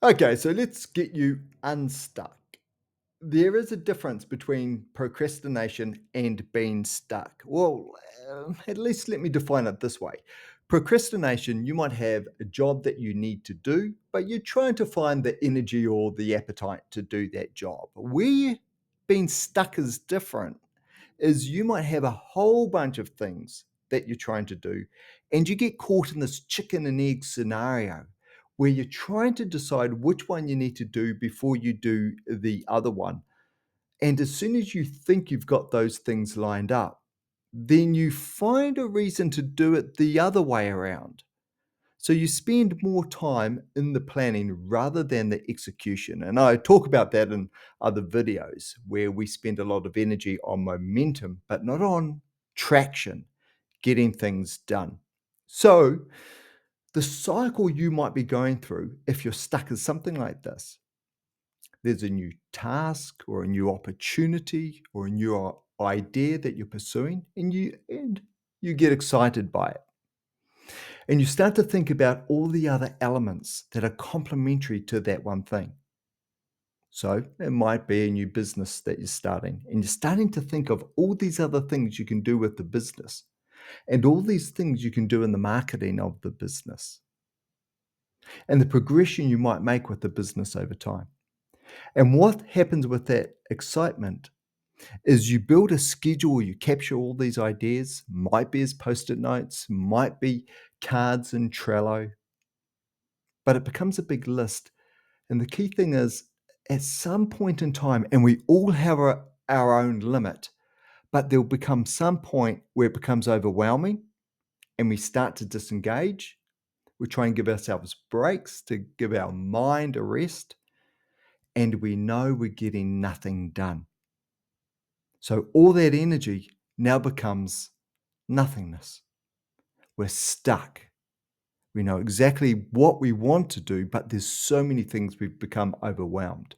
Okay, so let's get you unstuck. There is a difference between procrastination and being stuck. Well, at least let me define it this way. Procrastination, you might have a job that you need to do, but you're trying to find the energy or the appetite to do that job. Where being stuck is different is you might have a whole bunch of things that you're trying to do, and you get caught in this chicken and egg scenario where you're trying to decide which one you need to do before you do the other one. And as soon as you think you've got those things lined up, then you find a reason to do it the other way around. So you spend more time in the planning rather than the execution. And I talk about that in other videos where we spend a lot of energy on momentum, but not on traction, getting things done. So the cycle you might be going through, if you're stuck, is something like this. There's a new task or a new opportunity or a new idea that you're pursuing, and you get excited by it. And you start to think about all the other elements that are complementary to that one thing. So it might be a new business that you're starting, and you're starting to think of all these other things you can do with the business and all these things you can do in the marketing of the business and the progression you might make with the business over time. And what happens with that excitement is you build a schedule, you capture all these ideas, might be as post-it notes, might be cards in Trello, but it becomes a big list. And the key thing is, at some point in time, and we all have our own limit, but there'll become some point where it becomes overwhelming and we start to disengage. We try and give ourselves breaks to give our mind a rest, and we know we're getting nothing done. So all that energy now becomes nothingness. We're stuck. We know exactly what we want to do, but there's so many things we've become overwhelmed.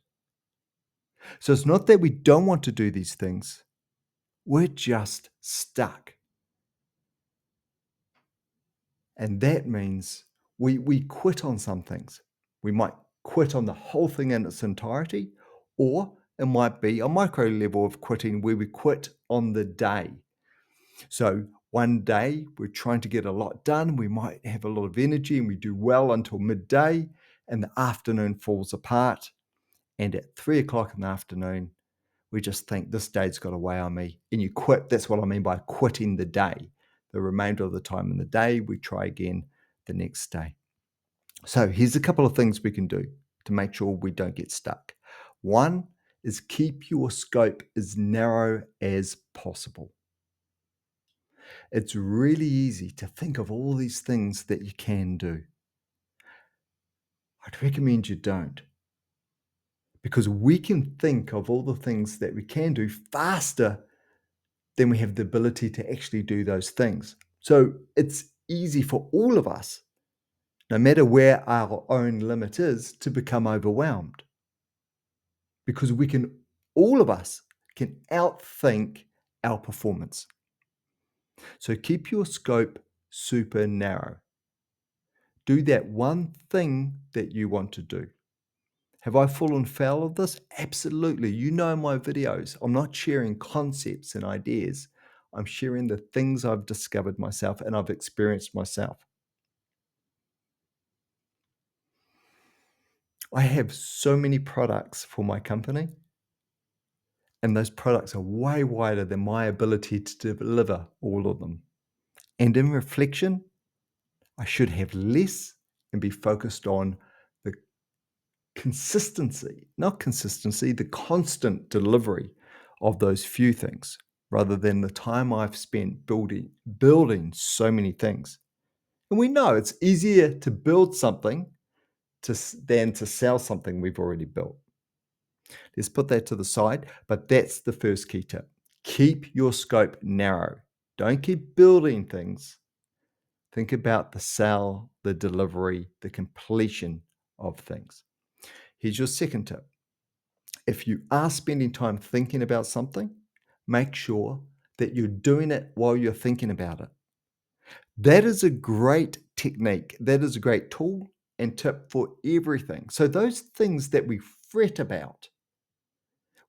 So it's not that we don't want to do these things, we're just stuck. And that means we quit on some things. We might quit on the whole thing in its entirety, or it might be a micro level of quitting where we quit on the day. So one day we're trying to get a lot done. We might have a lot of energy and we do well until midday, and the afternoon falls apart. And at 3 o'clock in the afternoon, we just think this day's got to weigh on me. And you quit. That's what I mean by quitting the day. The remainder of the time in the day, we try again the next day. So here's a couple of things we can do to make sure we don't get stuck. One is keep your scope as narrow as possible. It's really easy to think of all these things that you can do. I'd recommend you don't, because we can think of all the things that we can do faster than we have the ability to actually do those things. So it's easy for all of us, no matter where our own limit is, to become overwhelmed, because all of us can outthink our performance. So keep your scope super narrow. Do that one thing that you want to do. Have I fallen foul of this? Absolutely. You know my videos. I'm not sharing concepts and ideas. I'm sharing the things I've discovered myself and I've experienced myself. I have so many products for my company, and those products are way wider than my ability to deliver all of them. And in reflection, I should have less and be focused on the the constant delivery of those few things rather than the time I've spent building so many things. And we know it's easier to build something than to sell something we've already built. Let's put that to the side, but that's the first key tip. Keep your scope narrow. Don't keep building things. Think about the sale, the delivery, the completion of things. Here's your second tip. If you are spending time thinking about something, make sure that you're doing it while you're thinking about it. That is a great technique. That is a great tool and tip for everything. So, those things that we fret about,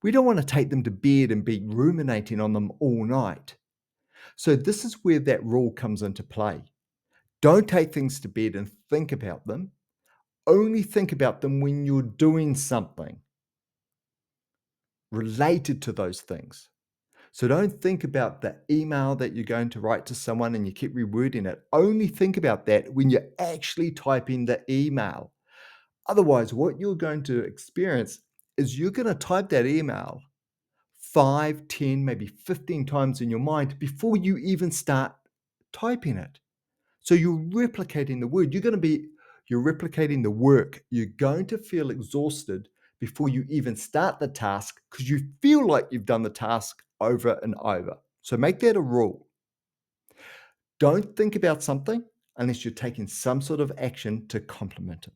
we don't want to take them to bed and be ruminating on them all night. So, this is where that rule comes into play. Don't take things to bed and think about them. Only think about them when you're doing something related to those things. So don't think about the email that you're going to write to someone and you keep rewording it. Only think about that when you're actually typing the email. Otherwise, what you're going to experience is you're going to type that email 5, 10, maybe 15 times in your mind before you even start typing it. So you're replicating the word. You're replicating the work. You're going to feel exhausted before you even start the task because you feel like you've done the task over and over. So make that a rule. Don't think about something unless you're taking some sort of action to complement it.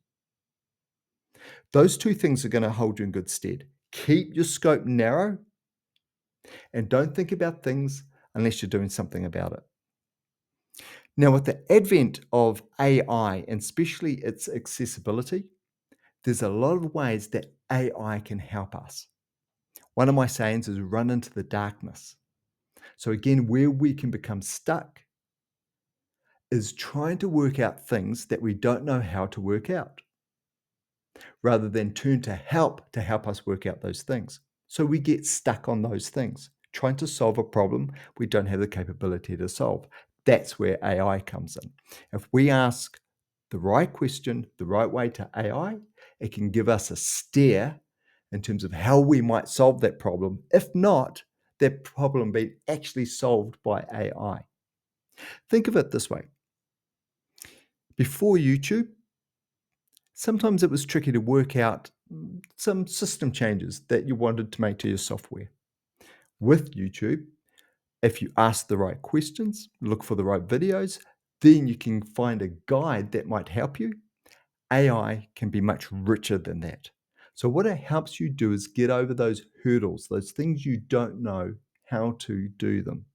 Those two things are going to hold you in good stead. Keep your scope narrow and don't think about things unless you're doing something about it. Now, with the advent of AI and especially its accessibility, there's a lot of ways that AI can help us. One of my sayings is run into the darkness. So, again, where we can become stuck is trying to work out things that we don't know how to work out, rather than turn to help us work out those things. So, we get stuck on those things, trying to solve a problem we don't have the capability to solve. That's where AI comes in. If we ask the right question the right way to AI, it can give us a steer in terms of how we might solve that problem. If not, that problem being actually solved by AI. Think of it this way. Before YouTube, sometimes it was tricky to work out some system changes that you wanted to make to your software. With YouTube, if you ask the right questions, look for the right videos, then you can find a guide that might help you. AI can be much richer than that. So, what it helps you do is get over those hurdles, those things you don't know how to do them.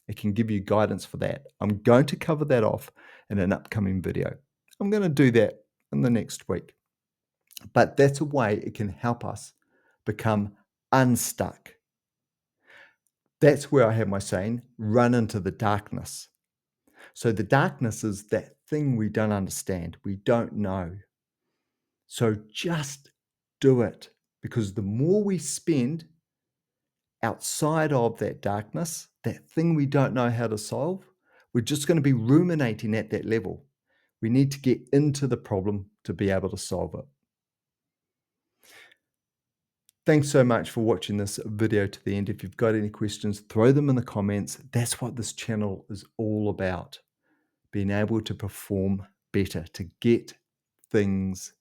It can give you guidance for that. I'm going to cover that off in an upcoming video. I'm going to do that in the next week. But that's a way it can help us become unstuck. That's where I have my saying, run into the darkness. So the darkness is that thing we don't understand, we don't know. So just do it, because the more we spend outside of that darkness, that thing we don't know how to solve, we're just going to be ruminating at that level. We need to get into the problem to be able to solve it. Thanks so much for watching this video to the end. If you've got any questions, throw them in the comments. That's what this channel is all about. Being able to perform better, to get things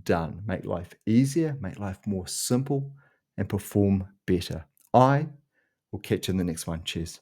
done, make life easier, make life more simple, and perform better. I will catch you in the next one. Cheers.